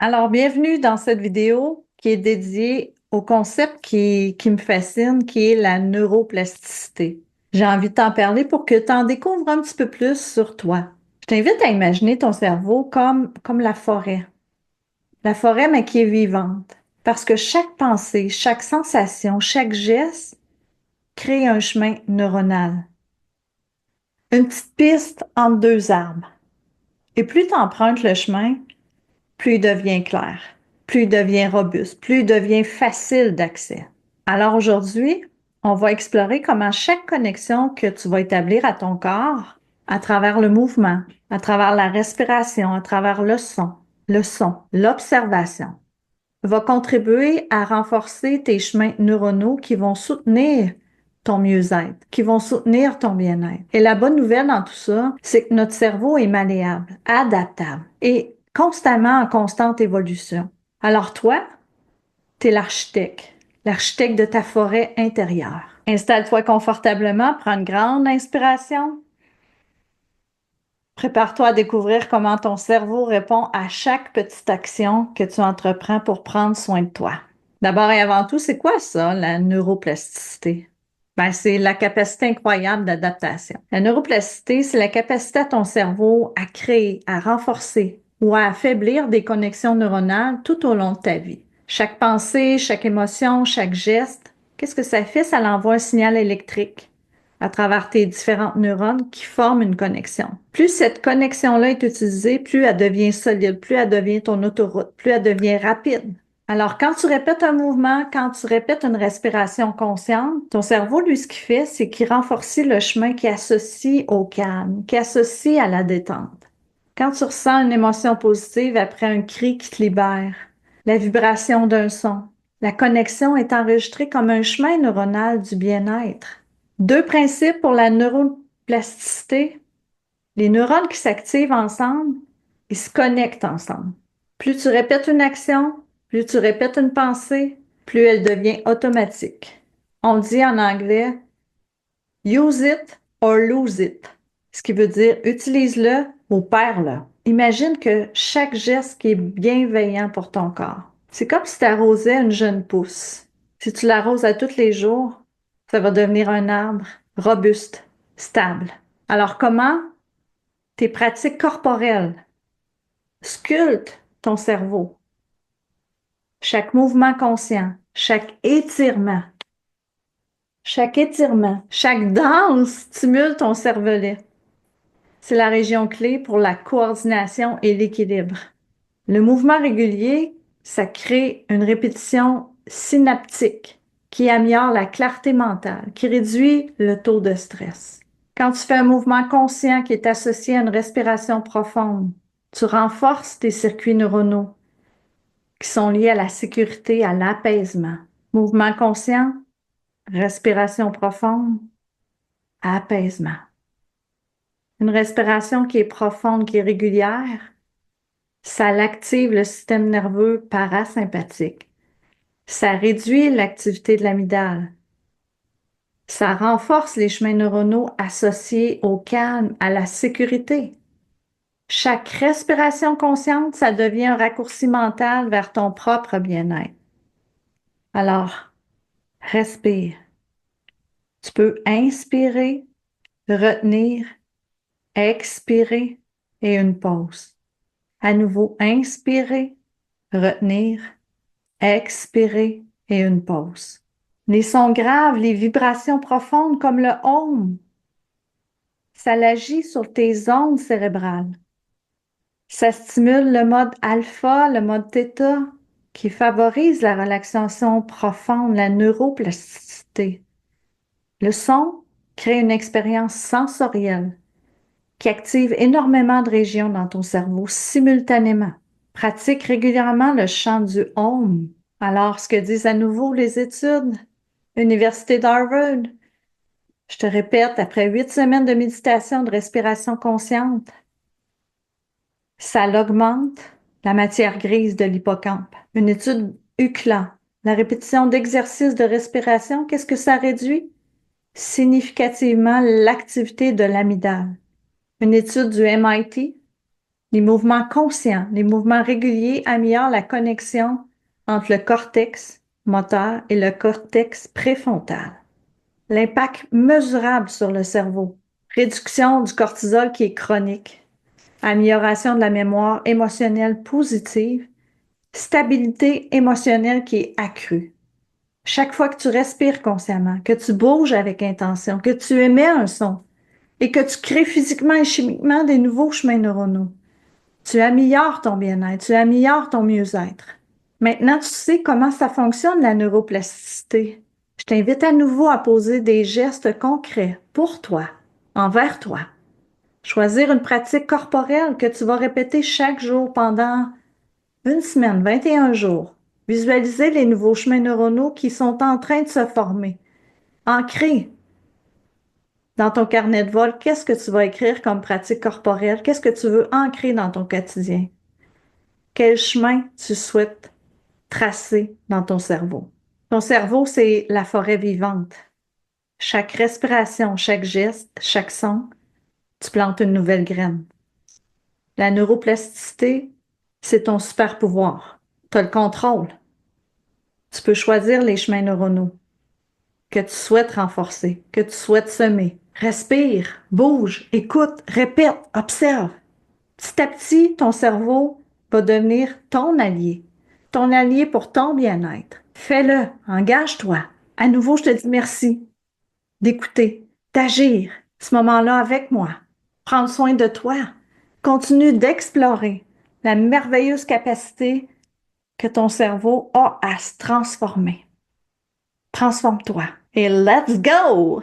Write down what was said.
Alors, bienvenue dans cette vidéo qui est dédiée au concept qui me fascine, qui est la neuroplasticité. J'ai envie de t'en parler pour que tu en découvres un petit peu plus sur toi. Je t'invite à imaginer ton cerveau comme la forêt. La forêt, mais qui est vivante. Parce que chaque pensée, chaque sensation, chaque geste crée un chemin neuronal. Une petite piste entre deux arbres. Et plus tu empruntes le chemin, plus il devient clair, plus il devient robuste, plus il devient facile d'accès. Alors aujourd'hui, on va explorer comment chaque connexion que tu vas établir à ton corps, à travers le mouvement, à travers la respiration, à travers le son, l'observation, va contribuer à renforcer tes chemins neuronaux qui vont soutenir ton mieux-être, qui vont soutenir ton bien-être. Et la bonne nouvelle dans tout ça, c'est que notre cerveau est malléable, adaptable et constamment en constante évolution. Alors toi, tu es l'architecte de ta forêt intérieure. Installe-toi confortablement, prends une grande inspiration. Prépare-toi à découvrir comment ton cerveau répond à chaque petite action que tu entreprends pour prendre soin de toi. D'abord et avant tout, c'est quoi ça, la neuroplasticité? Ben, c'est la capacité incroyable d'adaptation. La neuroplasticité, c'est la capacité à ton cerveau à créer, à renforcer ou à affaiblir des connexions neuronales tout au long de ta vie. Chaque pensée, chaque émotion, chaque geste, qu'est-ce que ça fait? Ça l'envoie un signal électrique à travers tes différentes neurones qui forment une connexion. Plus cette connexion-là est utilisée, plus elle devient solide, plus elle devient ton autoroute, plus elle devient rapide. Alors, quand tu répètes un mouvement, quand tu répètes une respiration consciente, ton cerveau, lui, ce qu'il fait, c'est qu'il renforce le chemin qui associe au calme, qui associe à la détente. Quand tu ressens une émotion positive après un cri qui te libère, la vibration d'un son, la connexion est enregistrée comme un chemin neuronal du bien-être. Deux principes pour la neuroplasticité. Les neurones qui s'activent ensemble, ils se connectent ensemble. Plus tu répètes une action, plus tu répètes une pensée, plus elle devient automatique. On dit en anglais use it or lose it, ce qui veut dire utilise-le ou perds-le. Imagine que chaque geste qui est bienveillant pour ton corps, c'est comme si tu arrosais une jeune pousse. Si tu l'arroses à tous les jours, ça va devenir un arbre robuste, stable. Alors comment tes pratiques corporelles sculptent ton cerveau? Chaque mouvement conscient, chaque étirement, chaque danse stimule ton cervelet. C'est la région clé pour la coordination et l'équilibre. Le mouvement régulier, ça crée une répétition synaptique qui améliore la clarté mentale, qui réduit le taux de stress. Quand tu fais un mouvement conscient qui est associé à une respiration profonde, tu renforces tes circuits neuronaux qui sont liés à la sécurité, à l'apaisement. Mouvement conscient, respiration profonde, apaisement. Une respiration qui est profonde, qui est régulière, ça active le système nerveux parasympathique. Ça réduit l'activité de l'amygdale. Ça renforce les chemins neuronaux associés au calme, à la sécurité. Chaque respiration consciente, ça devient un raccourci mental vers ton propre bien-être. Alors, respire. Tu peux inspirer, retenir, expirer et une pause. À nouveau, inspirer, retenir, expirer et une pause. Les sons graves, les vibrations profondes comme le home, ça agit sur tes ondes cérébrales. Ça stimule le mode alpha, le mode theta, qui favorise la relaxation profonde, la neuroplasticité. Le son crée une expérience sensorielle qui active énormément de régions dans ton cerveau simultanément. Pratique régulièrement le chant du home. Alors, ce que disent à nouveau les études, Université d'Harvard, je te répète, après 8 semaines de méditation, de respiration consciente, ça augmente la matière grise de l'hippocampe. Une étude UCLA, la répétition d'exercices de respiration, qu'est-ce que ça réduit? Significativement l'activité de l'amygdale. Une étude du MIT, Les mouvements conscients, les mouvements réguliers améliorent la connexion entre le cortex moteur et le cortex préfrontal. L'impact mesurable sur le cerveau. Réduction du cortisol qui est chronique. Amélioration de la mémoire émotionnelle positive. Stabilité émotionnelle qui est accrue. Chaque fois que tu respires consciemment, que tu bouges avec intention, que tu émets un son et que tu crées physiquement et chimiquement des nouveaux chemins neuronaux, tu améliores ton bien-être, tu améliores ton mieux-être. Maintenant, tu sais comment ça fonctionne, la neuroplasticité. Je t'invite à nouveau à poser des gestes concrets pour toi, envers toi. Choisir une pratique corporelle que tu vas répéter chaque jour pendant une semaine, 21 jours. Visualiser les nouveaux chemins neuronaux qui sont en train de se former. Ancrer dans ton carnet de vol, qu'est-ce que tu vas écrire comme pratique corporelle? Qu'est-ce que tu veux ancrer dans ton quotidien? Quel chemin tu souhaites tracer dans ton cerveau? Ton cerveau, c'est la forêt vivante. Chaque respiration, chaque geste, chaque son, tu plantes une nouvelle graine. La neuroplasticité, c'est ton super pouvoir. Tu as le contrôle. Tu peux choisir les chemins neuronaux que tu souhaites renforcer, que tu souhaites semer. Respire, bouge, écoute, répète, observe. Petit à petit, ton cerveau va devenir ton allié pour ton bien-être. Fais-le, engage-toi. À nouveau, je te dis merci d'écouter, d'agir ce moment-là avec moi. Prendre soin de toi. Continue d'explorer la merveilleuse capacité que ton cerveau a à se transformer. Transforme-toi et let's go!